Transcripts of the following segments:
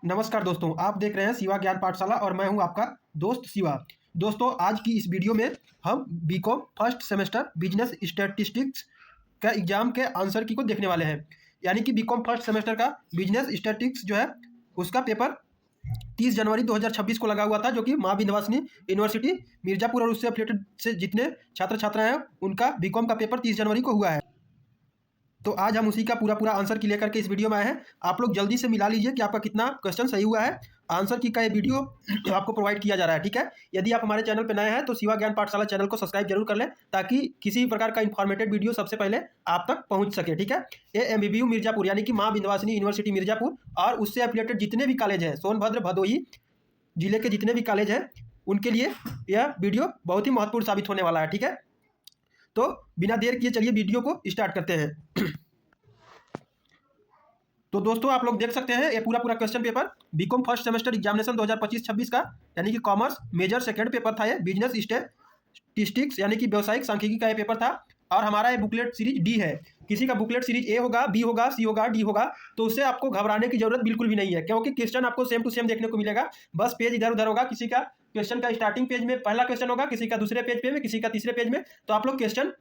नमस्कार दोस्तों, आप देख रहे हैं शिवा ज्ञान पाठशाला और मैं हूं आपका दोस्त शिवा। दोस्तों, आज की इस वीडियो में हम BCom first semester business statistics का एग्जाम के आंसर की को देखने वाले हैं। यानी कि बीकॉम फर्स्ट सेमेस्टर का बिजनेस स्टैटिस्टिक्स जो है उसका पेपर 30 जनवरी 2026 को लगा हुआ था, जो कि माँ विंध्यवासिनी यूनिवर्सिटी मिर्जापुर और उससे एफिलिएटेड से जितने छात्र छात्राएं हैं उनका बीकॉम का पेपर 30 जनवरी को हुआ है। तो आज हम उसी का पूरा आंसर की लेकर के इस वीडियो में आए हैं। आप लोग जल्दी से मिला लीजिए कि आपका कितना क्वेश्चन सही हुआ है। आंसर की का ये वीडियो आपको प्रोवाइड किया जा रहा है, ठीक है। यदि आप हमारे चैनल पर नए हैं तो शिवा ज्ञान पाठशाला चैनल को सब्सक्राइब जरूर कर लें, ताकि किसी प्रकार का इन्फॉर्मेटिव वीडियो सबसे पहले आप तक पहुंच सके, ठीक है। ये MBBU मिर्जापुर यानी कि माँ विंध्यवासिनी यूनिवर्सिटी मिर्जापुर और उससे एफिलिएटेड जितने भी कॉलेज हैं, सोनभद्र भदोही जिले के जितने भी कॉलेज हैं, उनके लिए यह वीडियो बहुत ही महत्वपूर्ण साबित होने वाला है, ठीक है। तो बिना देर किए चलिए वीडियो को स्टार्ट करते हैं। तो दोस्तों, आप लोग देख सकते हैं ये पूरा question paper BCom first semester examination 2025-26 का, यानी कि कॉमर्स मेजर सेकंड पेपर था। ये बिजनेस स्टैटिस्टिक्स यानी कि व्यवसायिक सांख्यिकी का ये पेपर था। और हमारा ये बुकलेट सीरीज डी है। किसी का बुकलेट सीरीज ए होगा, बी होगा, सी होगा, डी होगा, तो उससे आपको घबराने की जरूरत बिल्कुल भी नहीं है, क्योंकि क्वेश्चन आपको सेम टू सेम देखने को मिलेगा। बस पेज इधर उधर होगा। किसी का क्वेश्चन का स्टार्टिंग पेज में पहला क्वेश्चन होगा, किसी का दूसरे पेज पे में, किसी का तीसरे पेज में, तो आप लोग क्वेश्चन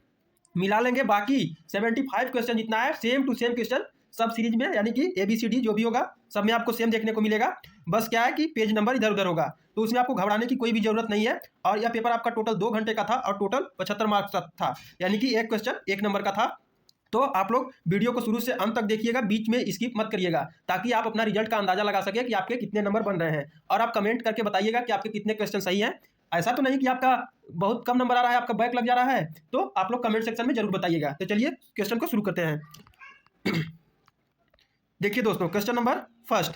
मिला लेंगे। बाकी 75 क्वेश्चन जितना है सेम टू सेम क्वेश्चन सब सीरीज में, यानी कि ABCD जो भी होगा सब में आपको सेम देखने को मिलेगा। बस क्या है कि पेज नंबर इधर उधर होगा, तो उसमें आपको घबराने की कोई भी जरूरत नहीं है। और यह पेपर आपका टोटल 2 घंटे का था और टोटल 75 मार्क्स का था, यानी कि एक क्वेश्चन 1 नंबर का था। तो आप लोग वीडियो को शुरू से अंत तक देखिएगा, बीच में स्किप मत करिएगा, ताकि आप अपना रिजल्ट का अंदाजा लगा सके कि आपके कितने नंबर बन रहे हैं। और आप कमेंट करके बताइएगा कि आपके कितने क्वेश्चन सही हैं। ऐसा तो नहीं कि आपका बहुत कम नंबर आ रहा है, आपका बैक लग जा रहा है, तो आप लोग कमेंट सेक्शन में जरूर बताइएगा। तो चलिए क्वेश्चन को शुरू करते हैं। देखिए दोस्तों, question number first,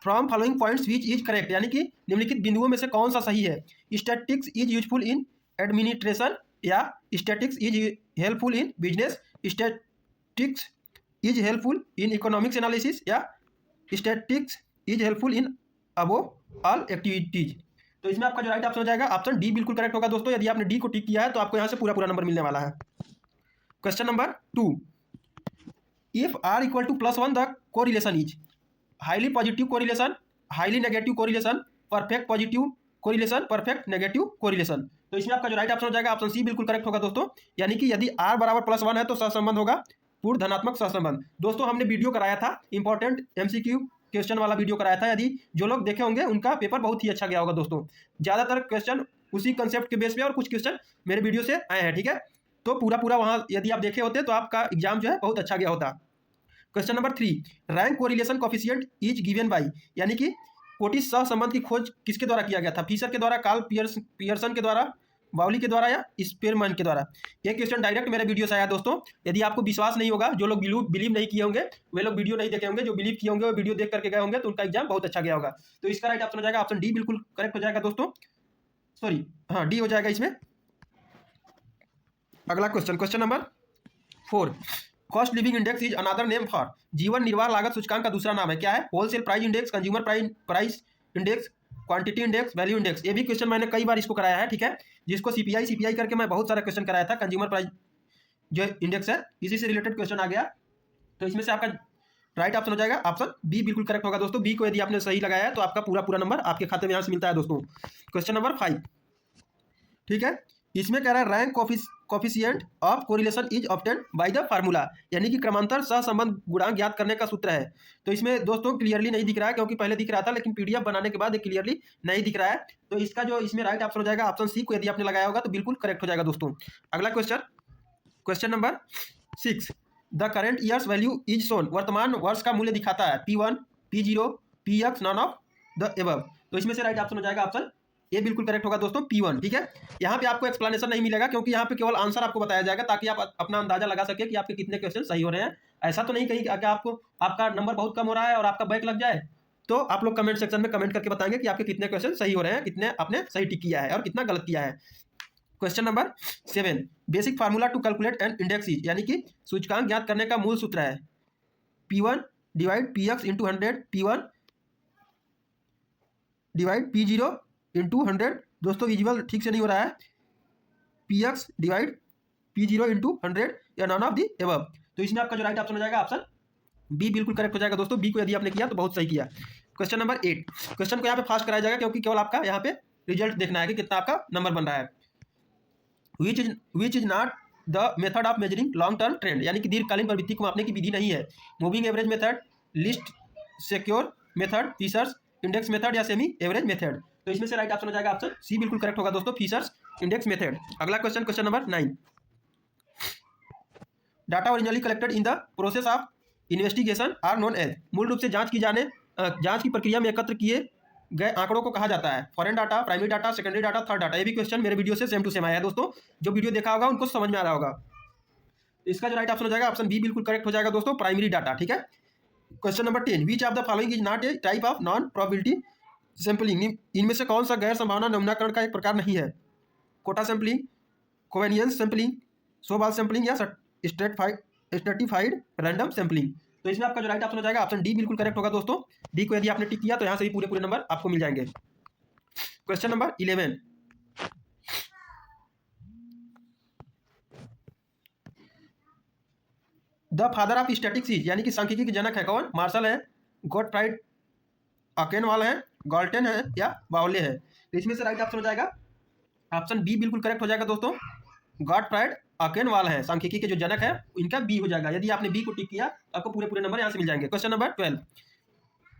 from following points which is correct, यानी कि निम्नलिखित बिंदुओं में से कौन सा सही है। Statistics is useful in administration, या statistics is helpful in business, statistics is helpful in economics analysis, या statistics is helpful in above all activities. तो इसमें आपका जो राइट ऑप्शन हो जाएगा ऑप्शन डी बिल्कुल करेक्ट होगा दोस्तों। यदि आपने डी को टिक किया है तो आपको यहाँ से पूरा नंबर मिलने वाला है। Question number 2, if R equal to +1 the correlation is highly positive correlation, highly negative correlation, perfect positive correlation, perfect negative correlation. तो इसमें आपका जो राइट ऑप्शन हो जाएगा ऑप्शन सी बिल्कुल करेक्ट होगा दोस्तों। यानी कि यदि R बराबर +1 है तो सहसंबंध होगा पूर्ण धनात्मक सहसंबंध। दोस्तों, हमने वीडियो कराया था, इंपॉर्टेंट MCQ क्वेश्चन वाला वीडियो कराया था। यदि जो लोग देखे होंगे उनका पेपर बहुत ही अच्छा गया होगा दोस्तों। ज़्यादातर क्वेश्चन उसी कंसेप्ट के बेस पे और कुछ क्वेश्चन मेरे वीडियो से आए हैं, ठीक है। तो पूरा वहाँ यदि आप देखे होते तो आपका एग्जाम जो है बहुत अच्छा गया होता। Question number 3, rank correlation coefficient is given by, यानी कि कोटि सहसंबंध की खोज किसके द्वारा किया गया था। फिशर के द्वारा, कार्ल पियर्सन के द्वारा, बाउली के द्वारा, या स्पेरमैन के द्वारा। ये क्वेश्चन डायरेक्ट मेरे वीडियो से आया दोस्तों। यदि आपको विश्वास नहीं होगा, जो लोग बिलीव नहीं किए होंगे वे लोग वीडियो नहीं देखे होंगे, जो बिलीव किए होंगे वो वीडियो देख करके गए होंगे, तो उनका एग्जाम बहुत अच्छा गया होगा। तो इसका राइट ऑप्शन हो जाएगा ऑप्शन डी बिल्कुल करेक्ट हो जाएगा दोस्तों। सॉरी, हाँ, डी हो जाएगा इसमें। अगला question, question number 4, cost living index is another name for, जीवन निर्वाह लागत सूचकांक का दूसरा नाम है, क्या है। Wholesale price index, consumer price index, quantity index, value index. ये भी क्वेश्चन मैंने कई बार इसको कराया है, ठीक है। जिसको CPI करके मैं बहुत सारा क्वेश्चन कराया था। कंज्यूमर प्राइस जो इंडेक्स है, इसी से रिलेटेड क्वेश्चन आ गया। तो इसमें से आपका राइट ऑप्शन हो जाएगा ऑप्शन बी बिल्कुल करेक्ट होगा दोस्तों। बी को यदि आपने सही लगाया है तो आपका पूरा नंबर आपके खाते में यहाँ से मिलता है दोस्तों। क्वेश्चन नंबर 5, ठीक है। इसमें कह रहा है rank coefficient of correlation is obtained by the formula, यानी कि क्रमांतर सहसंबंध गुणांक ज्ञात करने का सूत्र है। तो इसमें दोस्तों क्लियरली नहीं दिख रहा है, क्योंकि पहले दिख रहा था, लेकिन PDF बनाने के बाद ये क्लियरली नहीं दिख रहा है। तो इसका जो इसमें राइट ऑप्शन हो जाएगा ऑप्शन सी को यदि आपने लगाया होगा तो बिल्कुल करेक्ट हो जाएगा दोस्तों। अगला question, question number 6, the current years value is shown, वर्तमान वर्ष का मूल्य दिखाता है, P1, P0, Px, non of the above. तो इसमें से राइट ऑप्शन हो जाएगा ऑप्शन ये बिल्कुल करेक्ट होगा दोस्तों, P1, ठीक है। यहाँ पे आपको एक्सप्लेनेशन नहीं मिलेगा, क्योंकि यहाँ पे केवल आंसर आपको बताया जाएगा, ताकि आप अपना अंदाजा लगा सके कि आपके कितने क्वेश्चन सही हो रहे हैं। ऐसा तो नहीं कहीं कि आपको आपका नंबर बहुत कम हो रहा है और आपका बैक लग जाए। तो आप लोग कमेंट सेक्शन में कमेंट करके बताएंगे कि आपके कितने क्वेश्चन सही हो रहे हैं, कितने आपने सही टिक किया है और कितना गलत किया है। Question number 7, basic formula to calculate an index is, यानी कि सूचकांक ज्ञात करने का मूल सूत्र है P1 divide Px into 100, P1 divide P0 into 100। दोस्तों विजुअल ठीक से नहीं हो रहा है। Px डिवाइड P0 इंटू 100, या नॉन ऑफ दी एबव। तो इसमें आपका जो राइट ऑप्शन हो जाएगा ऑप्शन बी बिल्कुल करेक्ट हो जाएगा दोस्तों। बी को यदि आपने किया तो बहुत सही किया। क्वेश्चन नंबर 8, क्वेश्चन को यहाँ पे फास्ट कराया जाएगा क्योंकि केवल आपका यहाँ पे रिजल्ट देखना है कि कितना आपका नंबर बन रहा है। Which is not the method of measuring long term trend, यानी कि दीर्घकालीन प्रवृत्ति को मापने की विधि नहीं है। Moving average method, least square method, Fisher's index method या सेमी एवरेज मेथड। तो इसमें से राइट ऑप्शन हो जाएगा ऑप्शन सी, बिल्कुल करेक्ट होगा दोस्तों, फिशर्स इंडेक्स मेथड। अगला question, question number 9, data originally collected in the process of investigation are known as, मूल रूप से जांच की प्रक्रिया में एकत्र किए गए आंकड़ों को कहा जाता है। Foreign data, primary data, secondary data, third data. ये भी क्वेश्चन मेरे वीडियो से सेम टू सेम आया है दोस्तों, जो वीडियो देखा होगा उनको समझ में आ रहा होगा। इसका जो राइट ऑप्शन हो जाएगा ऑप्शन बी, बिल्कुल करेक्ट हो जाएगा दोस्तों, प्राइमरी डाटा। ठीक है। Question number 10, which of the following is not a type of non probability sampling, इनमें से कौन सा गैर संभावना नमूनाकरण का एक प्रकार नहीं है। Kota sampling, कोवेनियंस sampling, Shobal sampling या स्ट्रेटिफाइड रैंडम सैंपलिंग। तो इसमें आपका जो राइट ऑप्शन हो जाएगा ऑप्शन डी, बिल्कुल करेक्ट होगा दोस्तों। डी को यदि आपने टिक किया तो यहाँ से भी पूरे नंबर आपको मिल जाएंगे। Question number 11, the father of statics is, यानी कि सांख्यिकी के जनक है कौन। मार्शल है, गॉटफ्राइड अकेनवाल है, गॉल्टन है या बाउले है। तो इसमें से राइट ऑप्शन हो जाएगा ऑप्शन बी, बिल्कुल करेक्ट हो जाएगा दोस्तों, गॉटफ्राइड अकेनवाल है सांख्यिकी के जो जनक है, इनका बी हो जाएगा। यदि आपने बी को टिक किया आपको पूरे नंबर यहाँ से मिल जाएंगे। Question number 12,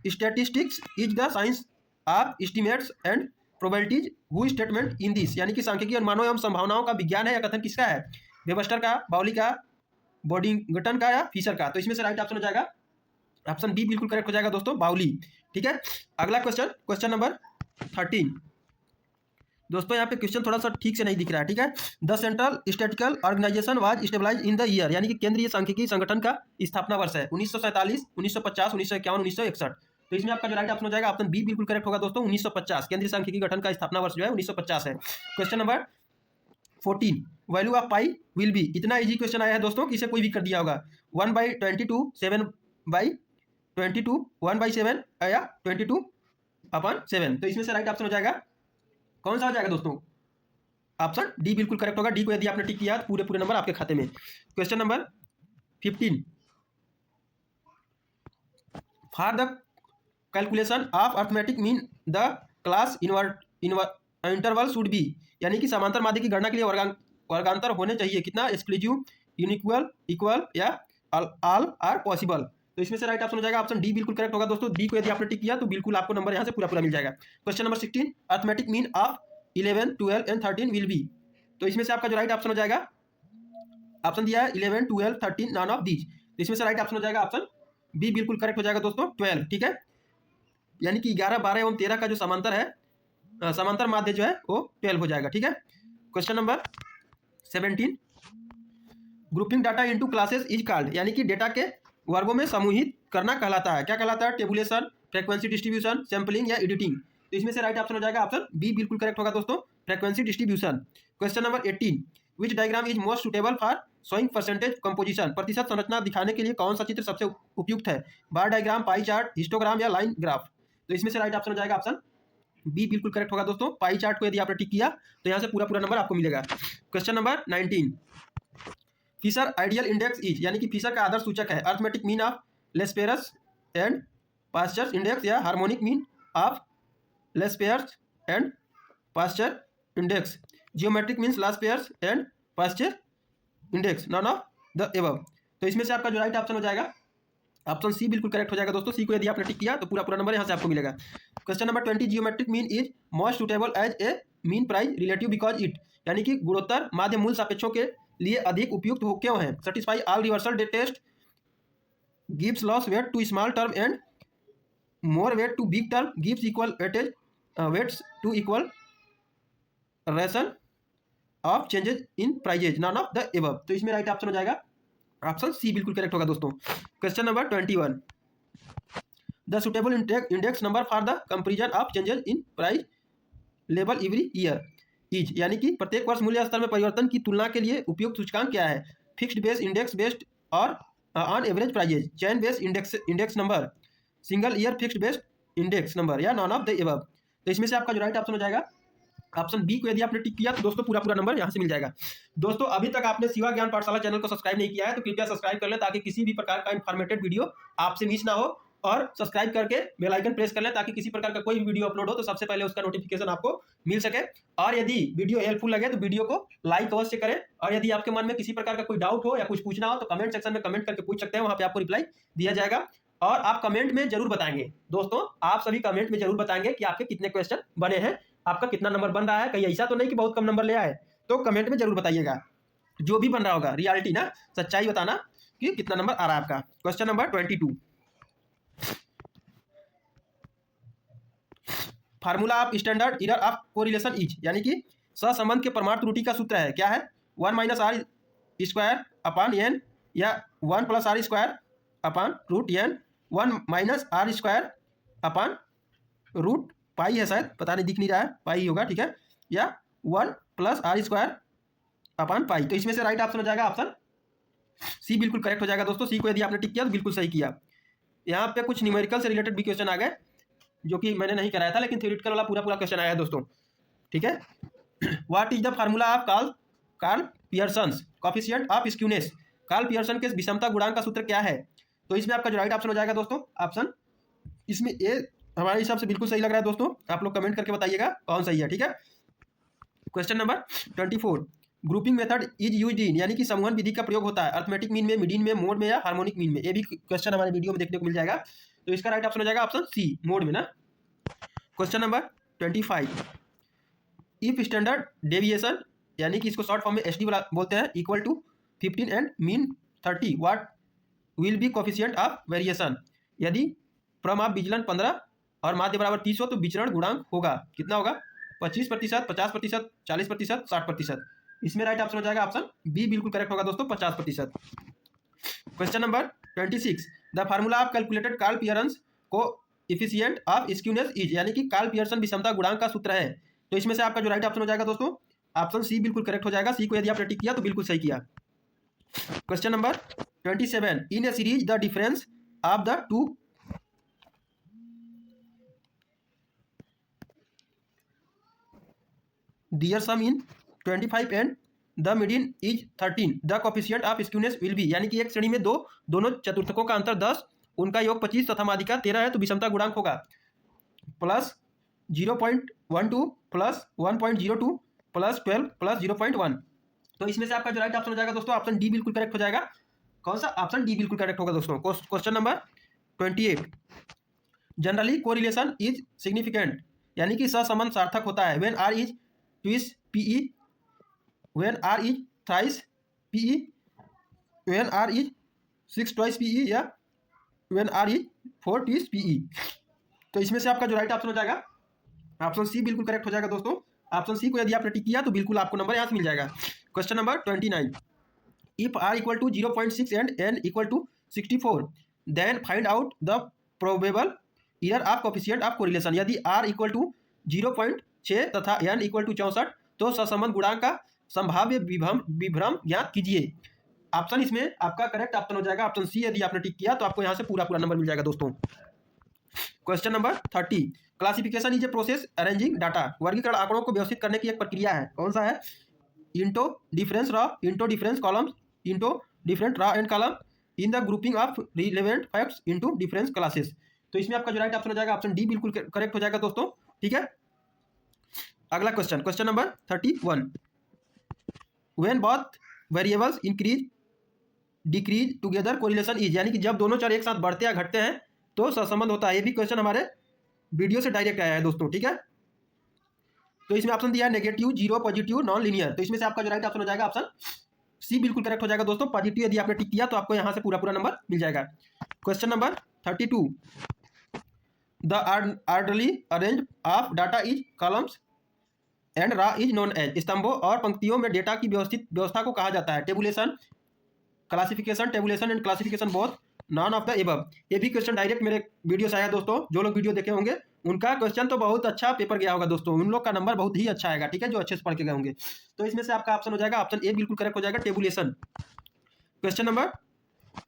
statistics is the science of estimates and probabilities who statement in this, यानी कि सांख्यिकी अनुमानों एवं संभावनाओं का विज्ञान है या कथन किसका है। वेबस्टर का, बाउली का, बोर्डिंगटन का या फिशर का। तो इसमें से राइट ऑप्शन हो जाएगा ऑप्शन बी, बिल्कुल करेक्ट हो जाएगा दोस्तों, बाउली। ठीक है। अगला क्वेश्चन, क्वेश्चन नंबर 13, दोस्तों यहाँ पे क्वेश्चन थोड़ा सा ठीक से नहीं दिख रहा है। ठीक है। The central statistical organisation was stabilise in the year, यानी कि केंद्रीय सांख्यिकी संगठन का स्थापना वर्ष है 1947, 1950, 1951, 1961। तो इसमें आपका जो राइट ऑप्शन हो जाएगा ऑप्शन बी, बिल्कुल करेक्ट होगा दोस्तों, 1950। केंद्रीय सांख्यिकी गठन का स्थापना वर्ष जो है 1950 है। Question number 14, value of pi will be, इतना इजी क्वेश्चन आया है दोस्तों कि इसे कोई भी कर दिया होगा। 1/22, 7/22, 1/7 या 22/7। तो इसमें से राइट ऑप्शन हो जाएगा कौन सा हो जाएगा दोस्तों, ऑप्शन डी, बिल्कुल करेक्ट होगा। डी को यदि आपने टिक किया तो पूरे नंबर आपके खाते में। Question number 15, for the calculation of arithmetic mean the class interval should be, यानी कि समांतर माध्य की गणना के लिए वर्गांतर होने चाहिए कितना, एक्सक्लूसिव, यूनिक्वल, इक्वल या ऑल आर पॉसिबल। तो इसमें से राइट ऑप्शन हो जाएगा ऑप्शन डी, बिल्कुल करेक्ट होगा दोस्तों। डी को यदि आपने टिक किया तो बिल्कुल आपको नंबर यहाँ से पूरा मिल जाएगा। Question number 16, arithmetic mean of 11, 12 and 13 will be. तो इसमें से आपका जो राइट ऑप्शन हो जाएगा, ऑप्शन दिया है 11, 12, 13, नॉन ऑफ दीज। तो इसमें से राइट ऑप्शन हो जाएगा ऑप्शन बी, बिल्कुल करेक्ट हो जाएगा दोस्तों, 12। ठीक है। यानी कि 11, 12 एवं 13 का जो समांतर है, समांतर माध्य जो है वो 12 हो जाएगा। ठीक है। Question number 17, grouping data into classes is called, यानी कि डेटा के वर्गों में समूहित करना कहलाता है, क्या कहलाता है, टेबुलेशन, फ्रीक्वेंसी डिस्ट्रीब्यूशन, सैंपलिंग या एडिटिंग। तो इसमें से राइट ऑप्शन हो जाएगा ऑप्शन बी, बिल्कुल करेक्ट होगा दोस्तों, frequency distribution. Question number 18, which diagram is most suitable for showing percentage composition, प्रतिशत संरचना दिखाने के लिए कौन सा चित्र सबसे उपयुक्त है, बार डायग्राम, पाई चार्ट, हिस्टोग्राम या लाइन ग्राफ। तो इसमें से राइट ऑप्शन हो जाएगा ऑप्शन बी, बिल्कुल करेक्ट होगा दोस्तों, पाई चार्ट को यदि आपने टिक किया तो यहाँ से पूरा नंबर आपको मिलेगा। Question number 19, Fisher ideal index is, यानी कि फिशर का आदर्श सूचक है, arithmetic mean of Laspeyres and Paasche index या harmonic mean of Laspeyres and Paasche index, geometric means Laspeyres and Paasche index, none of the above. तो इसमें से आपका जो राइट ऑप्शन हो जाएगा ऑप्शन सी, बिल्कुल करेक्ट हो जाएगा दोस्तों। सी को यदि आपने टिक किया तो पूरा नंबर यहाँ से आपको मिलेगा। Question number 20, geometric mean is most suitable as a mean price relative because it, यानी कि गुणोत्तर माध्य मूल सापेक्षों के लिए अधिक उपयुक्त हो क्यों है, satisfy all reversal test, gives less weight to small term and more weight to big term, gives equal weightage weights to equal रेशन of changes in prices, none of the above. तो इसमें राइट ऑप्शन हो जाएगा option C, बिल्कुल correct होगा दोस्तों। Question number 21, the suitable index number for the comparison of changes in price level every year is, यानी कि प्रत्येक वर्ष मूल्य स्तर में परिवर्तन की तुलना के लिए उपयुक्त सूचकांक क्या है, फिक्स्ड बेस इंडेक्स बेस्ड और on average prices, chain base index number, single year fixed based index number या नॉन ऑफ द एबव। तो इसमें से आपका जो राइट ऑप्शन हो जाएगा ऑप्शन बी को यदि आपने टिक किया तो दोस्तों पूरा नंबर यहाँ से मिल जाएगा। दोस्तों अभी तक आपने शिवा ज्ञान पाठशाला चैनल को सब्सक्राइब नहीं किया है तो कृपया सब्सक्राइब कर लें ताकि किसी भी प्रकार का इन्फॉर्मेटिव वीडियो आपसे मिस ना हो और सब्सक्राइब करके बेल आइकन प्रेस कर लें ताकि किसी प्रकार का कोई वीडियो अपलोड हो तो सबसे पहले उसका नोटिफिकेशन आपको मिल सके। और यदि वीडियो हेल्पफुल लगे तो वीडियो को लाइक अवश्य करें। और यदि आपके मन में किसी प्रकार का कोई डाउट हो या कुछ पूछना हो तो कमेंट सेक्शन में कमेंट करके पूछ सकते हैं, वहां पे आपको रिप्लाई दिया जाएगा। और आप कमेंट में जरूर बताएंगे दोस्तों, आप सभी कमेंट में जरूर बताएंगे कि आपके कितने क्वेश्चन बने हैं, आपका कितना नंबर बन रहा है। कहीं ऐसा तो नहीं कि बहुत कम नंबर ले आए, तो कमेंट में जरूर बताइएगा। जो भी बन रहा होगा रियलिटी ना, सच्चाई बताना कि कितना नंबर आ रहा है आपका। Question number 22, formula of standard error of correlation is, यानी कि सहसंबंध के परमाणु त्रुटि का सूत्र है क्या है? 1 minus R square upon N, या 1 plus R square upon root N, 1 minus R square upon root pi है, शायद पता नहीं, दिख नहीं रहा है, पाई होगा, ठीक है, या 1 प्लस आर स्क्वायर अपान पाई। तो इसमें से राइट ऑप्शन हो जाएगा ऑप्शन सी, बिल्कुल करेक्ट हो जाएगा दोस्तों। सी को यदि आपने टिक किया तो बिल्कुल सही किया। यहाँ पे कुछ न्यूमेरिकल से रिलेटेड भी क्वेश्चन आ गए जो कि मैंने नहीं कराया था, लेकिन थ्योरेटिकल वाला पूरा क्वेश्चन आया है दोस्तों, ठीक है। What is the formula of Karl Pearson's coefficient of skewness? Karl Pearson के विषमता गुणांक का सूत्र क्या है? तो इसमें आपका जो राइट ऑप्शन हो जाएगा दोस्तों ऑप्शन, इसमें ए हमारे हिसाब से बिल्कुल सही लग रहा है दोस्तों। आप लोग कमेंट करके बताइएगा कौन सही है, ठीक है। Question number 24, grouping method is used in, यानी कि समूहन विधि का प्रयोग होता है अर्थमेटिक मीन में, मीडियन में, मोड में या हार्मोनिक मीन में। ये भी क्वेश्चन हमारे वीडियो में देखने को मिल जाएगा, तो इसका राइट ऑप्शन हो जाएगा ऑप्शन सी, मोड में ना। Question number 25, if standard deviation, यानी कि इसको शॉर्ट फॉर्म में एसडी बोलते हैं, equal to 15 and mean 30, what will be coefficient of variation? यदि क्रम ऑफ विचलन 15 और माध्य बराबर 30 हो तो विचरण गुणांक होगा कितना होगा? 25%, 50%, 40%, 60%। इसमें राइट ऑप्शन हो जाएगा ऑप्शन बी, बिल्कुल करेक्ट होगा दोस्तों, 50%। Question number 26, the formula of calculated Karl Pearson coefficient of skewness is, यानी कि कार्ल पियर्सन विषमता गुणांक का सूत्र है। तो इसमें से आपका जो राइट ऑप्शन हो जाएगा दोस्तों ऑप्शन सी, बिल्कुल करेक्ट हो जाएगा। सी को यदि आपने टिक किया तो बिल्कुल सही किया। Question number 27, in a series the difference of the two their sum in 25 and the median is 13, the coefficient of skewness will be, यानी कि एक श्रेणी में दोनों चतुर्थकों का अंतर 10, उनका योग 25 तथा माध्यिका 13 है, तो विषमता गुणांक होगा प्लस 0.12 प्लस 1.02 प्लस 12 प्लस 0.1। तो इसमें से आपका जो राइट ऑप्शन हो जाएगा दोस्तों ऑप्शन डी, बिल्कुल करेक्ट हो जाएगा। कौन सा? ऑप्शन डी बिल्कुल करेक्ट होगा दोस्तों। Question number 28, generally correlation is significant, यानी कि सहसंबंध सार्थक होता है when r is twice PE, when r is thrice PE, when r is 6 twice PE, या when r is 4 twice PE. तो इसमें से आपका जो राइट ऑप्शन हो जाएगा ऑप्शन सी, बिल्कुल करेक्ट हो जाएगा दोस्तों। ऑप्शन सी को यदि आपने टिक किया तो बिल्कुल आपको नंबर यहाँ से मिल जाएगा। Question number 29, if R equal to 0.6 and N equal to 64, then find out the probable error of coefficient of correlation. यदि आर इक्वल टू 0.6 तथा एन इक्वल टू 64 तो सहसंबंध गुणांक का संभाव्य विभ्रम ज्ञात कीजिए। ऑप्शन इसमें आपका करेक्ट ऑप्शन हो जाएगा ऑप्शन सी। यदि आपने टिक किया तो आपको यहाँ से पूरा नंबर मिल जाएगा दोस्तों। Question number 30, classification is a process arranging data, वर्गीकरण आंकड़ों को व्यवस्थित करने की एक प्रक्रिया है। कौन सा है? Into difference raw, into difference columns, into different raw and column, in the grouping of relevant facts into difference classes. तो इसमें आपका जो राइट ऑप्शन हो जाएगा ऑप्शन डी, बिल्कुल करेक्ट हो जाएगा दोस्तों, ठीक है। अगला question, question number 31, when both variables increase decrease together correlation is, यानी कि जब दोनों चर एक साथ बढ़ते या घटते हैं तो सहसंबंध होता है। ये भी क्वेश्चन हमारे वीडियो से डायरेक्ट आया है दोस्तों, ठीक है। तो इसमें ऑप्शन दिया है negative, zero, positive, non linear. तो इसमें से आपका जो राइट ऑप्शन हो जाएगा ऑप्शन सी, बिल्कुल करेक्ट हो जाएगा दोस्तों। पॉजिटिव यदि आपने टिक किया तो आपको यहाँ से पूरा नंबर मिल जाएगा। Question number 32, the orderly arrange of data is columns and row is known as, स्तंभों और पंक्तियों में डेटा की व्यवस्था को कहा जाता है tabulation, classification, tabulation and classification both, non of the above. ये भी क्वेश्चन डायरेक्ट मेरे वीडियो से आया दोस्तों। जो लोग वीडियो देखे होंगे उनका क्वेश्चन तो बहुत अच्छा पेपर गया होगा दोस्तों, उन लोग का नंबर बहुत ही अच्छा आएगा, ठीक है, जो अच्छे से पढ़ के गए होंगे। तो इसमें से आपका ऑप्शन हो जाएगा ऑप्शन ए, बिल्कुल करेक्ट हो जाएगा, tabulation. Question number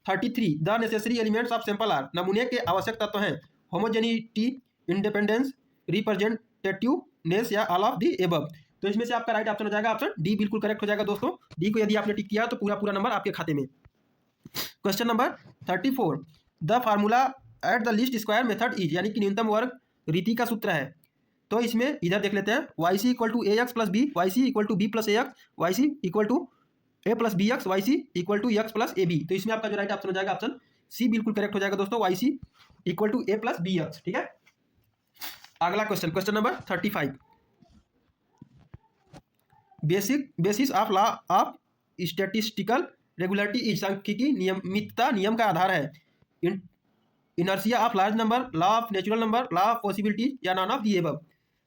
33, the necessary elements of sample are, नमूने के आवश्यक तत्व हैं होमोजेनिटी, इंडिपेंडेंस, रिप्रेजेंटेटिवनेस या ऑल ऑफ द एबव। तो इसमें से आपका राइट ऑप्शन हो जाएगा ऑप्शन डी, बिल्कुल करेक्ट हो जाएगा दोस्तों। डी को यदि आपने टिक किया तो पूरा नंबर आपके खाते में। Question number 34, the formula at the least square method is, यानी कि न्यूनतम वर्ग रीति का सूत्र है। तो इसमें इधर देख लेते हैं, Y C equal to A X plus B, Y C equal to B plus A X, Y C equal to A plus B X, Y C equal to X plus A B. तो इसमें आपका जो right option हो जाएगा option C बिल्कुल correct हो जाएगा दोस्तों, Y C equal to A plus B X. ठीक है, अगला question, question number 35। Basis of law of statistical regularity is, सांख्यिकी नियमितता नियम का आधार है। Inertia of large number, law of natural number, law of possibilities या नॉन ऑफ दी एबव।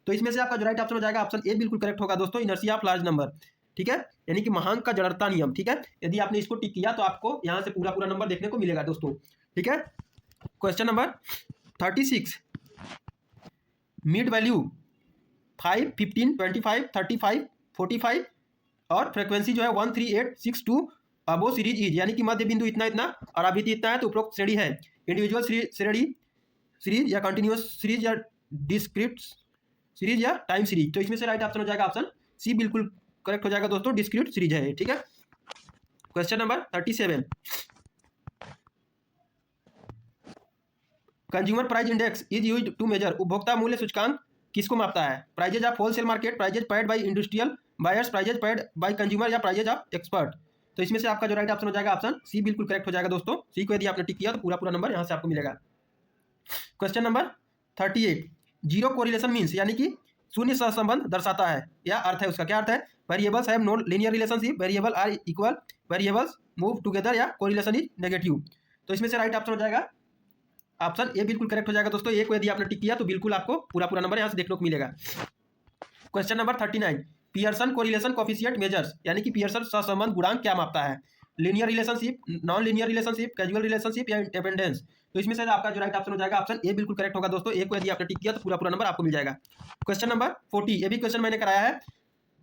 तो इसमें से आपका जो राइट ऑप्शन हो जाएगा ऑप्शन ए बिल्कुल करेक्ट होगा दोस्तों, इनर्शिया ऑफ लार्ज नंबर। ठीक है, यानी कि महांक का जड़ता नियम। ठीक है, यदि आपने इसको टिक किया तो आपको यहां से पूरा नंबर देखने को मिलेगा दोस्तों। ठीक है, क्वेश्चन नंबर 36। मिड वैल्यू 5, 15, 25, 35, 45 और फ्रीक्वेंसी जो है 13862 अबो सीरीज इज, यानी कि मध्य बिंदु इतना इतना और आवृत्ति इतना है, तो उपरोक्त श्रेणी है इंडिविजुअल श्रेणी सीरीज या कंटिन्यूअस सीरीज या डिस्क्रीट सीरीज या टाइम सीरीज। तो इसमें से राइट ऑप्शन हो जाएगा ऑप्शन सी बिल्कुल करेक्ट हो जाएगा दोस्तों, डिस्क्रीट सीरीज है। ठीक है, question number 37। Consumer price index is used to measure, उपभोक्ता मूल्य सूचकांक किसको मापता है? Prices of wholesale market, prices paid by industrial buyers, prices paid by consumer या प्राइजेज ऑफ एक्सपर्ट। तो इसमें से आपका जो राइट ऑप्शन हो जाएगा ऑप्शन सी बिल्कुल करेक्ट हो जाएगा दोस्तों, सी को यदि आपने टिक किया तो पूरा नंबर यहां से आपको मिलेगा। Question number 38। Zero correlation means, यानी कि शून्य सहसंबंध दर्शाता है या अर्थ है उसका, क्या अर्थ है? Variables have no linear relationship, variable are equal, variables move together या कोरिलेशन इज नेगेटिव। तो इसमें से राइट ऑप्शन हो जाएगा ऑप्शन ए बिल्कुल करेक्ट हो जाएगा दोस्तों, ए को यदि आपने टिक किया तो बिल्कुल आपको पूरा नंबर यहां से देखने को मिलेगा। Question number 39। Pearson correlation coefficient measures, यानी कि पियर्सन सहसंबंध गुणांक क्या मापता है? Linear relationship, non linear relationship, casual relationship या इंडिपेंडेंस। तो इसमें से आपका जो राइट ऑप्शन हो जाएगा ऑप्शन ए बिल्कुल करेक्ट होगा दोस्तों, ए को यदि आपने टिक किया तो पूरा नंबर आपको मिल जाएगा। Question number 40। ये भी क्वेश्चन मैंने कराया है।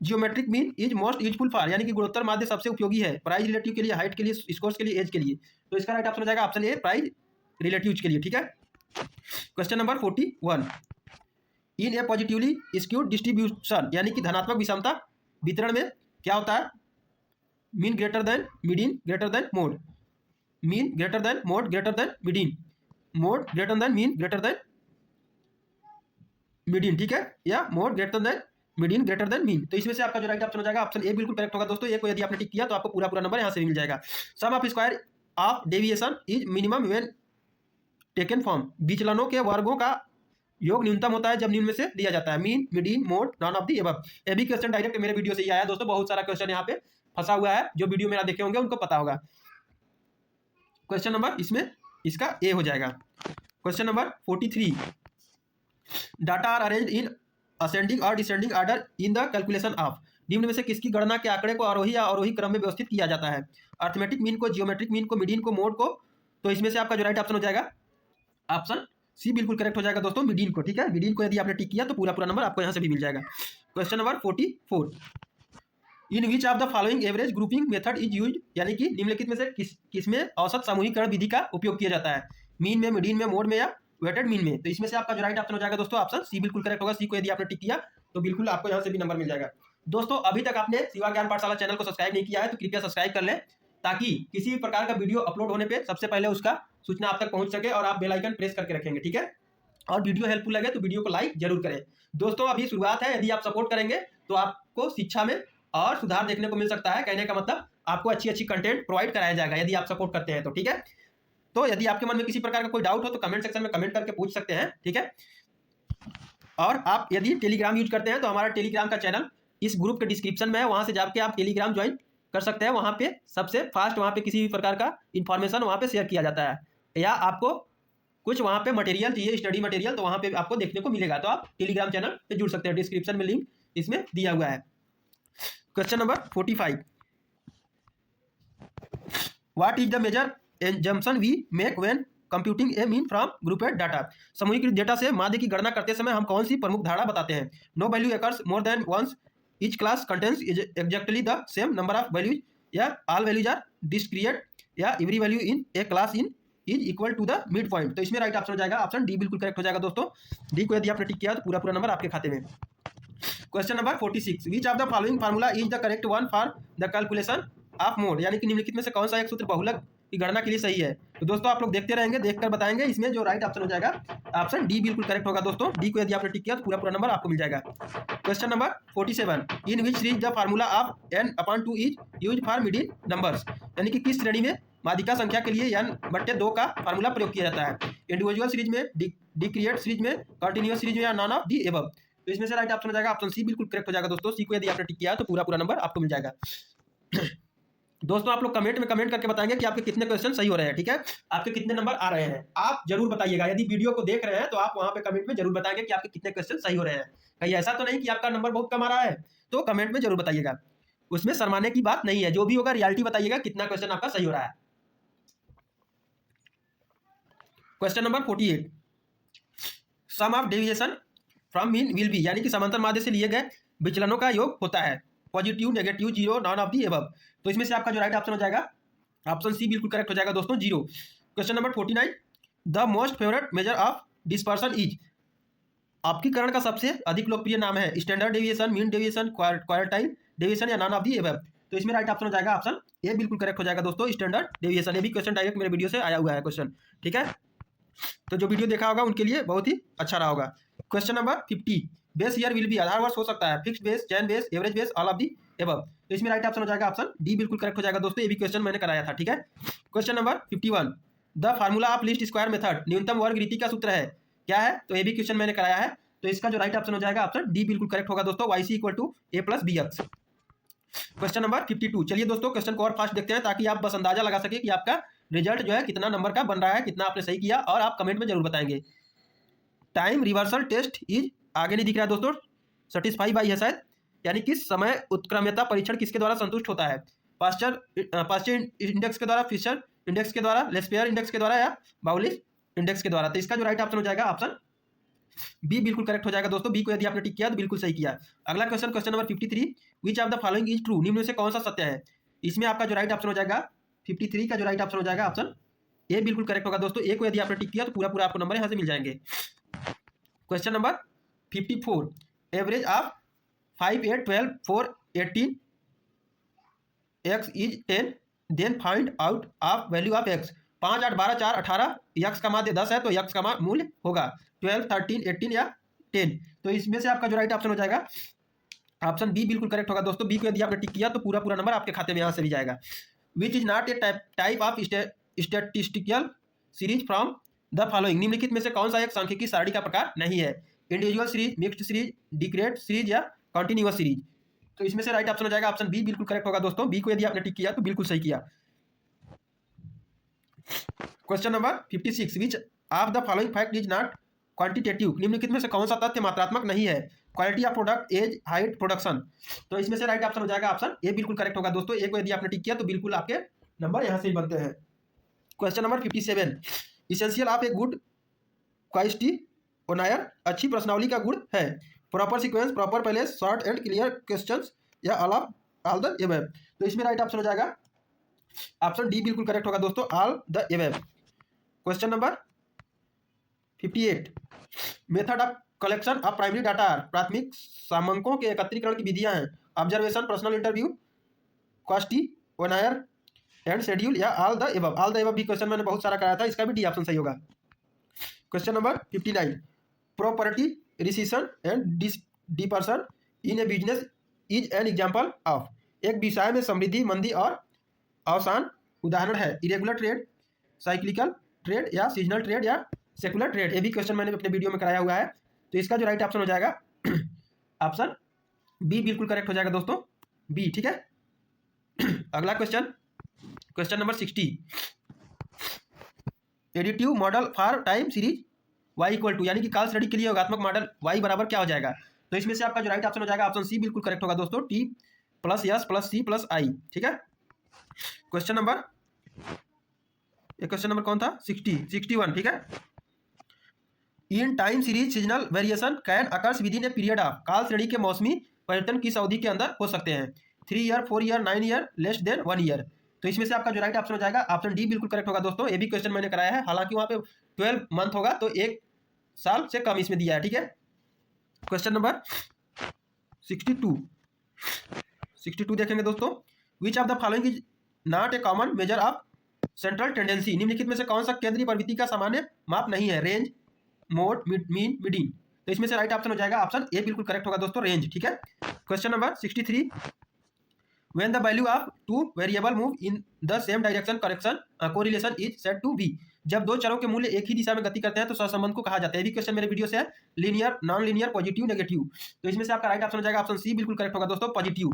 Geometric mean is most useful for, यानी कि गुणोत्तर माध्य सबसे उपयोगी है प्राइस रिलेटिव के लिए, हाइट के लिए, स्कोर्स के लिए, एज के लिए। तो इसका राइट ऑप्शन हो जाएगा ऑप्शन ए प्राइस रिलेटिव के लिए। ठीक है, क्वेश्चन नंबर 41। इन ए पॉजिटिवली स्क्यूड डिस्ट्रीब्यूशन, यानी कि धनात्मक विषमता वितरण में क्या होता है? Mean greater than median greater than mode, mean greater than mode greater than median, mode greater than mean greater than median. ठीक है, या mode greater than median greater than mean. तो इसमें से आपका जो राइट ऑप्शन हो जाएगा ऑप्शन ए बिल्कुल करेक्ट होगा दोस्तों, ए को यदि आपने टिक किया तो आपको पूरा नंबर यहां से मिल जाएगा। Sum of square of deviation is minimum when taken from, विचलनों के वर्गों का योग न्यूनतम होता है जब निम्न में से दिया जाता है, mean, median, mode, non of the above. ये भी क्वेश्चन डायरेक्ट मेरे वीडियो से ही आया दोस्तों, बहुत सारा क्वेश्चन यहाँ पे फंसा हुआ है, जो वीडियो मेरा देखे होंगे उनको पता होगा। क्वेश्चन नंबर इसमें इसका ए हो जाएगा। Question number 43। Data are arranged in ascending और descending order in the calculation of, निम्न में से किसकी गणना के आंकड़े को आरोही या अवरोही क्रम में व्यवस्थित किया जाता है? अर्थमेटिक मीन को, जियोमेट्रिक मीन को, मीडियन को, मोड को। तो इसमें से आपका जो राइट ऑप्शन हो जाएगा ऑप्शन सी बिल्कुल करेक्ट हो जाएगा दोस्तों, मीडियन को। ठीक है, मीडियन को यदि आपने टिक किया तो पूरा नंबर आपको यहां से भी मिल जाएगा। Question number 44। In which of the following average grouping method is used, यानी कि निम्नलिखित में से किसमें औसत समूहीकरण विधि का उपयोग किया जाता है? मीन में, मीडियन में, मोड में या वेटेड मीन में। तो इसमें से आपका जो राइट ऑप्शन हो जाएगा दोस्तों ऑप्शन सी बिल्कुल करेक्ट होगा, सी को यदि आपने टिक किया तो बिल्कुल आपको यहां से भी नंबर मिल जाएगा। दोस्तों अभी तक आपने शिवा ज्ञान पाठशाला चैनल को सब्सक्राइब नहीं किया है तो कृपया सब्सक्राइब कर लें, ताकि किसी भी प्रकार का वीडियो अपलोड होने पे सबसे पहले उसका सूचना आप तक पहुंच सके और आप बेल आइकन प्रेस करके रखेंगे। ठीक है, और वीडियो हेल्पफुल लगे तो वीडियो को लाइक जरूर करें। दोस्तों अभी शुरुआत है, यदि आप सपोर्ट करेंगे तो आपको शिक्षा में और सुधार देखने को मिल सकता है। कहने का मतलब आपको अच्छी कंटेंट प्रोवाइड कराया जाएगा यदि आप सपोर्ट करते हैं तो। ठीक है, तो यदि आपके मन में किसी प्रकार का कोई डाउट हो तो कमेंट सेक्शन में कमेंट करके पूछ सकते हैं। ठीक है, और आप यदि टेलीग्राम यूज करते हैं तो हमारा टेलीग्राम का चैनल इस ग्रुप के डिस्क्रिप्शन में है, वहां से जाके आप टेलीग्राम ज्वाइन कर सकते हैं। वहां पे सबसे फास्ट वहां पे किसी भी प्रकार का इंफॉर्मेशन वहां पे शेयर किया जाता है, या आपको कुछ वहां पे मटेरियल चाहिए, स्टडी मटेरियल, तो वहां पे आपको देखने को मिलेगा। तो आप टेलीग्राम चैनल पे जुड़ सकते हैं, डिस्क्रिप्शन में लिंक इसमें दिया हुआ है। Question number 45। What is the major assumption we make when computing a mean from grouped data, समूहीकृत डेटा से माध्य की गणना करते समय हम कौन सी प्रमुख धारणा बताते हैं? No value occurs more than once, each class contains exactly the same number of values, या ऑल वैल्यूज आर डिस्क्रिएट, या every value in a class in is equal to the mid point. तो इसमें right option हो जाएगा option D बिल्कुल correct हो जाएगा दोस्तों, डी को यदि आपने टिक किया तो पूरा नंबर आपके खाते में। Question number 46। Which of the following formula is the correct one for the calculation of mode, यानी कि निम्नलिखित में से कौन सा एक सूत्र बहुलक की गणना के लिए सही है। तो दोस्तों आप लोग देखते रहेंगे, देखकर बताएंगे। इसमें जो राइट ऑप्शन हो जाएगा ऑप्शन डी बिल्कुल करेक्ट होगा दोस्तों। डी को यदि आपने टिक किया तो पूरा नंबर आपको मिल जाएगा। Question number 47, in which series the formula of n/2 is use for middle numbers, यानी कि किस श्रेणी में माध्यिका संख्या के लिए n/2 का फार्मूला प्रयोग किया जाता है? इंडिविजुअल सीरीज में, डिक्रिएट सीरीज में, कंटिन्यूअस सीरीज में, या नॉन ऑफ दी एबव। तो इसमें से राइट ऑप्शन हो जाएगा ऑप्शन सी बिल्कुल करेक्ट हो जाएगा दोस्तों। सी को यदि आपने टिक किया तो पूरा नंबर आपको मिल जाएगा। दोस्तों आप लोग कमेंट में कमेंट करके बताएंगे कि आपके कितने क्वेश्चन सही हो रहे हैं, ठीक है, आपके कितने नंबर आ रहे हैं, आप जरूर बताइएगा। यदि वीडियो को देख रहे हैं तो आप वहां पे कमेंट में जरूर बताएंगे कि आपके कितने क्वेश्चन सही हो रहे हैं। कहीं ऐसा तो नहीं कि आपका नंबर बहुत कम आ रहा है, तो कमेंट में जरूर बताइएगा। उसमें शर्माने की बात नहीं है, जो भी होगा रियलिटी बताइएगा कितना क्वेश्चन आपका सही हो रहा है। Question number 48, sum of deviation from mean will be, यानी कि समांतर माध्य से लिए गए विचलनों का योग होता है positive, negative, zero, non of the above. तो इसमें से आपका जो राइट ऑप्शन हो जाएगा ऑप्शन सी बिल्कुल करेक्ट हो जाएगा दोस्तों, zero. Question number 49, the most favourite measure of dispersion is, आपकीकरण का सबसे अधिक लोकप्रिय नाम है standard deviation, mean deviation, quartile deviation, या नॉन ऑफ दी एबव। तो इसमें राइट ऑप्शन हो जाएगा ऑप्शन ए बिल्कुल करेक्ट हो जाएगा दोस्तों, स्टैंडर्ड डेविएशन। ये भी क्वेश्चन डायरेक्ट मेरे वीडियो से आया हुआ है क्वेश्चन, ठीक है, तो जो वीडियो देखा होगा उनके लिए बहुत ही अच्छा रहा होगा। Question number 50, base year will be, आधार वर्ष हो सकता है fixed base, chain base, average base, all of the above. तो इसमें राइट ऑप्शन हो जाएगा ऑप्शन डी बिल्कुल करेक्ट हो जाएगा दोस्तों। ये भी क्वेश्चन मैंने कराया था, ठीक है। Question number 51, the formula of least square method, न्यूनतम वर्ग रीति का सूत्र है क्या है? तो ये भी क्वेश्चन मैंने कराया है। तो इसका जो राइट ऑप्शन हो जाएगा ऑप्शन डी बिल्कुल करेक्ट होगा दोस्तों, YC = A + BX। Question number 52, चलिए दोस्तों क्वेश्चन को और फास्ट देखते हैं ताकि आप बस अंदाजा लगा सके कि आपका रिजल्ट जो है कितना नंबर का बन रहा है, कितना आपने सही किया, और आप कमेंट में जरूर बताएंगे। टाइम रिवर्सल टेस्ट इज, आगे नहीं दिख रहा है दोस्तों, सेटिस्फाई बाई है शायद, यानी कि समय उत्क्रम्यता परीक्षण किसके द्वारा संतुष्ट होता है? पास्चर इंडेक्स के द्वारा, फिशर इंडेक्स के द्वारा, लेस्पेयर इंडेक्स के द्वारा, या बाउलिस इंडेक्स के द्वारा। तो इसका जो राइट ऑप्शन हो जाएगा ऑप्शन बी बिल्कुल करेक्ट हो जाएगा दोस्तों। बी को यदि आपने टिक किया तो बिल्कुल सही किया। अगला question, question number 53, which of the following is true, निम्न में से कौन सा सत्य है? इसमें आपका जो राइट ऑप्शन हो जाएगा 53 का जो राइट ऑप्शन हो जाएगा ऑप्शन ए बिल्कुल करेक्ट होगा दोस्तों। ए को यदि आपने टिक किया तो पूरा आपको नंबर यहाँ से मिल जाएंगे। Question number 54, average of 5, 8, 12, 4, 18 x is 10, then find out of value of x। 5, 8, 12, 4, 18, x का माध्य 10 है तो x का मूल्य होगा 12, 13, 18 या 10। तो इसमें से आपका जो राइट ऑप्शन हो जाएगा ऑप्शन बी बिल्कुल करेक्ट होगा दोस्तों। बी को यदि आपने टिक किया तो पूरा नंबर आपके खाते में यहाँ से भी जाएगा। Which is not a type of statistical series from the following, निम्नलिखित में से कौन सा एक सांख्यिकी सारणी का प्रकार नहीं है? Individual series, mixed series, discrete series, या कंटिन्यूअस सीरीज। तो इसमें से राइट ऑप्शन हो जाएगा ऑप्शन बी बिल्कुल करेक्ट होगा दोस्तों। बी को यदि आपने टिक किया तो बिल्कुल सही किया। Question number 56, which of the following fact is not quantitative, निम्नलिखित में से कौन सा तथ्य मात्रात्मक नहीं है? Quality of product, age, height, production. तो इसमें से राइट ऑप्शन हो जाएगा ऑप्शन ए बिल्कुल करेक्ट होगा दोस्तों। ए को यदि आपने टिक किया तो बिल्कुल आपके नंबर यहाँ से ही बनते हैं। Question number 57, essential of a good questionnaire, अच्छी प्रश्नावली का गुण है? Proper sequence, proper palace, short and clear questions, या ऑल द एबव। तो इसमें राइट ऑप्शन हो जाएगा ऑप्शन डी बिल्कुल करेक्ट होगा दोस्तों, all the above. Question number 58, method of collection of primary data, प्राथमिक सामंकों के एकत्रीकरण की विधियां हैं? Observation, personal interview, questionnaire and schedule, या all the above. All the above भी क्वेश्चन मैंने बहुत सारा कराया था, इसका भी डी ऑप्शन सही होगा। Question number 59, prosperity recession and depression in a business is an example of, एक व्यवसाय में समृद्धि, मंदी और अवसान उदाहरण है? इरेगुलर ट्रेड, साइक्लिकल ट्रेड, या सीजनल ट्रेड, या सेकुलर ट्रेड। ये भी क्वेश्चन मैंने अपने वीडियो में कराया हुआ है। तो इसका जो राइट ऑप्शन हो जाएगा ऑप्शन बी बिल्कुल करेक्ट हो जाएगा दोस्तों, बी, ठीक है। अगला question, question number 60, additive model for time series y = यानी कि काल श्रेणी के लिए योगात्मक मॉडल y बराबर क्या हो जाएगा? तो इसमें से आपका जो राइट ऑप्शन हो जाएगा ऑप्शन सी बिल्कुल करेक्ट होगा दोस्तों, t + s + c + i, ठीक है। क्वेश्चन नंबर, ये क्वेश्चन नंबर कौन था? 61, ठीक है। In time series seasonal variation can occurs with in a period of, काल श्रेणी के मौसमी परिवर्तन किस अवधि के अंदर हो सकते हैं? 3 year, 4 year, 9 year, less than 1 year. तो इसमें से आपका जो राइट ऑप्शन हो जाएगा ऑप्शन डी बिल्कुल करेक्ट होगा दोस्तों। ये भी क्वेश्चन मैंने कराया है, हालांकि वहाँ पे 12 मंथ होगा तो 1 साल से कम इसमें दिया है, ठीक है। क्वेश्चन नंबर 62 देखेंगे दोस्तों, विच of the following is not a common measure of central tendency, निम्नलिखित में से कौन सा केंद्रीय प्रवृत्ति का सामान्य माप नहीं है? Range, mode, mean, median. तो इसमें से राइट ऑप्शन हो जाएगा ऑप्शन ए बिल्कुल करेक्ट होगा दोस्तों, रेंज। ठीक है। Question number 63, when the value of two variable move in the same direction correlation is said to be, जब दो चरों के मूल्य एक ही दिशा में गति करते हैं तो सहसंबंध को कहा जाता है। ये भी क्वेश्चन मेरे वीडियो से है, linear, non linear, positive, negative. तो इसमें से आपका राइट ऑप्शन हो जाएगा ऑप्शन सी बिल्कुल करेक्ट होगा दोस्तों, positive.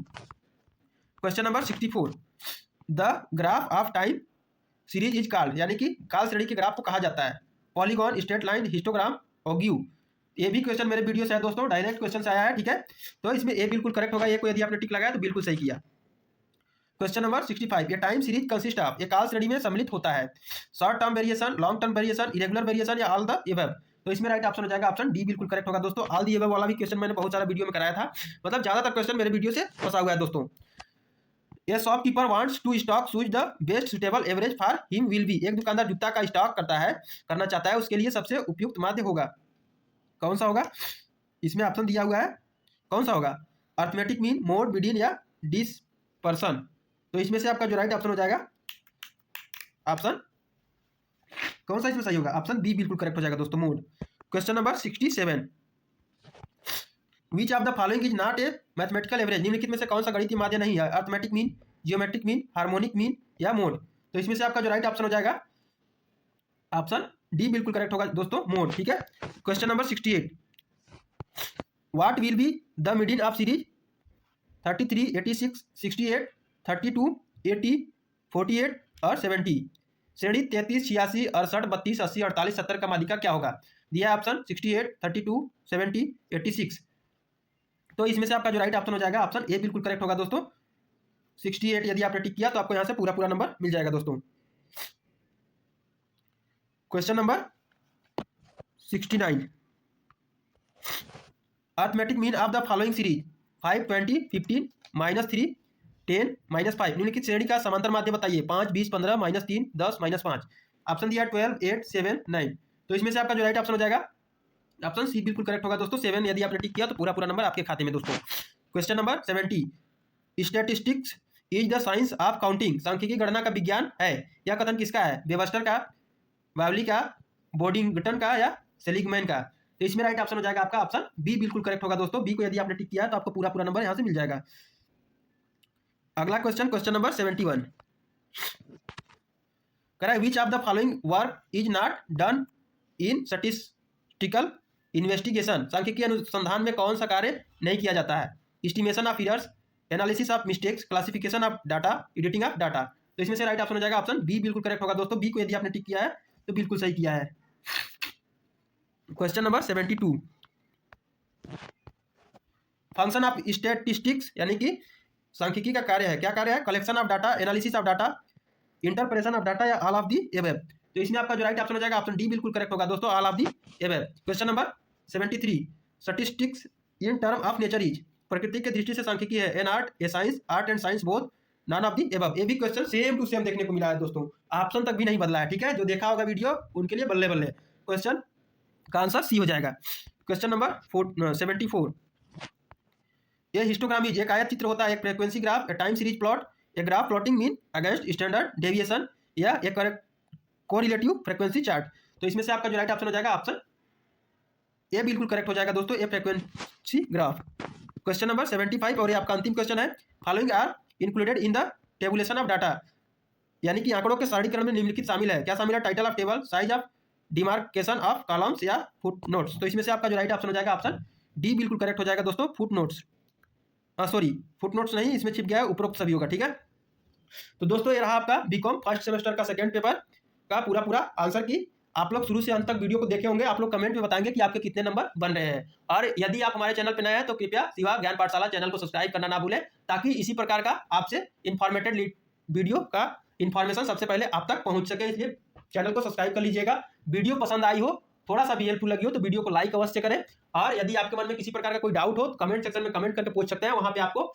Question number 64, the graph of time series is called, यानी कि काल श्रेणी के ग्राफ को कहा जाता है? Polygon, straight line, histogram, ogive. ये भी क्वेश्चन मेरे वीडियो से है दोस्तों, डायरेक्ट क्वेश्चन से आया है। ठीक है। तो इसमें ए बिल्कुल करेक्ट होगा, ये को यदि आपने टिक लगाया तो बिल्कुल सही किया। क्वेश्चन नंबर 65, ये टाइम सीरीज कंसिस्ट ऑफ, ये काल श्रेणी में सम्मिलित होता है? Short term variation, long term variation, irregular variation या ऑल द एबव। तो इसमें राइट ऑप्शन हो जाएगा ऑप्शन डी बिल्कुल करेक्ट होगा दोस्तों। ऑल द एबव वाला भी क्वेश्चन मैंने बहुत सारा वीडियो में कराया था, मतलब ज्यादातर क्वेश्चन मेरे वीडियो से फंसा हुआ है दोस्तों। A shopkeeper wants to stock shoes the best suitable average for him will be, एक दुकानदार जूता का स्टॉक करना चाहता है, उसके लिए सबसे उपयुक्त माध्य होगा, कौन सा होगा? इसमें ऑप्शन दिया हुआ है, कौन सा होगा? अर्थमेटिक मीन, मोड, मीडियन या डिस्पर्सन। तो इसमें से आपका जो राइट ऑप्शन हो जाएगा ऑप्शन कौन सा इसमें सही होगा? ऑप्शन बी बिल्कुल करेक्ट हो जाएगा दोस्तों, mode. Question number 67, which of the following is not a mathematical average, निम्नलिखित में से कौन सा गणितीय माध्य नहीं है? Arithmetic mean, geometric mean, harmonic mean या मोड। तो इसमें से आपका जो राइट ऑप्शन हो जाएगा ऑप्शन डी बिल्कुल करेक्ट होगा दोस्तों, मोड। ठीक है। Question number 68, what will be the median of series 33, 86, 68, 32, 80, 48 और 70। श्रेणी 33, 86, 68, 32, 80, 48, 70 का माध्यिका क्या होगा? दिया है ऑप्शन 68, 32, 70, 86। तो इसमें से आपका जो राइट ऑप्शन हो जाएगा ऑप्शन ए बिल्कुल करेक्ट होगा दोस्तों, 68 यदि आपने टिक किया तो आपको यहां से पूरा पूरा नंबर मिल जाएगा दोस्तों। Question number 69, arithmetic mean of the following series 5, 20, 15, -3, 10, -5, निम्नलिखित श्रेणी का समांतर माध्य बताइए? 5, 20, 15, -3, 10, -5। ऑप्शन दिया 12, 8, 7, 9। तो इसमें से आपका जो राइट ऑप्शन हो जाएगा ऑप्शन सी बिल्कुल करेक्ट होगा दोस्तों, 7 यदि आपने टिक किया तो पूरा पूरा नंबर आपके खाते में दोस्तों। Question number 70, statistics is the science of counting, सांख्यिकी गणना का विज्ञान है। यह कथन किसका है? वेबस्टर का, बावली का, बोर्डिंगटन का या सेलिगमैन का? तो इसमें राइट ऑप्शन हो जाएगा आपका ऑप्शन बी बिल्कुल करेक्ट होगा दोस्तों। बी को यदि आपने टिक किया तो आपको पूरा पूरा नंबर यहां से मिल जाएगा। अगला क्वेश्चन, क्वेश्चन नंबर 71, कह रहा है विच of the following work is not done in statistical investigation, सांख्यिकी अनुसंधान में कौन सा कार्य नहीं किया जाता है? Estimation of errors, analysis of mistakes, classification of data, editing of data. तो इसमें से राइट ऑप्शन हो जाएगा ऑप्शन बी बिल्कुल करेक्ट होगा दोस्तों। बी को यदि आपने टिक किया है तो बिल्कुल सही किया है। Question number 72, function of statistics, यानी कि सांख्यिकी का कार्य है, क्या कार्य है? Collection of data, analysis of data, interpretation of data या ऑल ऑफ दी एबव। तो इसमें आपका जो राइट ऑप्शन हो जाएगा ऑप्शन डी बिल्कुल करेक्ट होगा दोस्तों, all of the above. Question number 73, statistics in term of nature is, प्रकृति की दृष्टि से सांख्यिकी है an art, A science, art and science both, non of the above. ये भी क्वेश्चन सेम टू सेम देखने को मिला है दोस्तों, ऑप्शन तक भी नहीं बदला है। ठीक है, जो देखा होगा वीडियो उनके लिए बल्ले बल्ले। क्वेश्चन का आंसर सी हो जाएगा। क्वेश्चन नंबर 74, ये हिस्टोग्राम एक आयत चित्र होता है, एक frequency graph, A time series plot, a graph plotting mean against standard deviation या एक कोरिलेटिव फ्रीक्वेंसी चार्ट। तो इसमें से आपका जो राइट ऑप्शन हो जाएगा ऑप्शन ए बिल्कुल करेक्ट हो जाएगा दोस्तों, a frequency graph. Question number 75 और ये आपका अंतिम क्वेश्चन है, following are included in the tabulation of data, यानी कि आंकड़ों के सारणीकरण में निम्नलिखित शामिल है, क्या शामिल है? Title of table, size of demarcation of columns या फुट नोट्स। तो इसमें से आपका जो राइट ऑप्शन हो जाएगा ऑप्शन डी बिल्कुल करेक्ट हो जाएगा दोस्तों, foot notes. Sorry, foot notes नहीं, इसमें छिप गया है, उपरोक्त सभी होगा। ठीक है, तो दोस्तों ये रहा आपका बीकॉम फर्स्ट सेमेस्टर का सेकंड पेपर का पूरा पूरा आंसर की। आप लोग शुरू से अंत तक वीडियो को देखे होंगे, आप लोग कमेंट में बताएंगे कि आपके कितने नंबर बन रहे हैं। और यदि आप हमारे चैनल पर नए हैं तो कृपया शिवा ज्ञान पाठशाला चैनल को सब्सक्राइब करना ना भूलें, ताकि इसी प्रकार का आपसे इन्फॉर्मेटेड वीडियो का इन्फॉर्मेशन सबसे पहले आप तक पहुंच सके। इसलिए चैनल को सब्सक्राइब कर लीजिएगा। वीडियो पसंद आई हो, थोड़ा सा भी हेल्पफुल लगी हो तो वीडियो को लाइक अवश्य करें। और यदि आपके मन में किसी प्रकार का कोई डाउट हो तो कमेंट सेक्शन में कमेंट करके पूछ सकते हैं, वहां पे आपको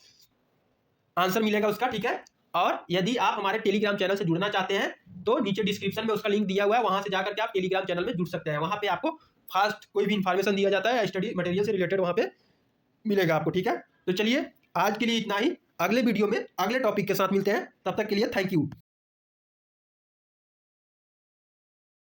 आंसर मिलेगा उसका। ठीक है, और यदि आप हमारे टेलीग्राम चैनल से जुड़ना चाहते हैं तो नीचे डिस्क्रिप्शन में उसका लिंक दिया हुआ है, वहां से जाकर के आप टेलीग्राम चैनल में जुड़ सकते हैं। वहां पे आपको फास्ट कोई भी इंफॉर्मेशन दिया जाता है, स्टडी मटेरियल से रिलेटेड वहां पे मिलेगा आपको। ठीक है, तो चलिए आज के लिए इतना ही, अगले वीडियो में अगले टॉपिक के साथ मिलते हैं, तब तक के लिए थैंक यू।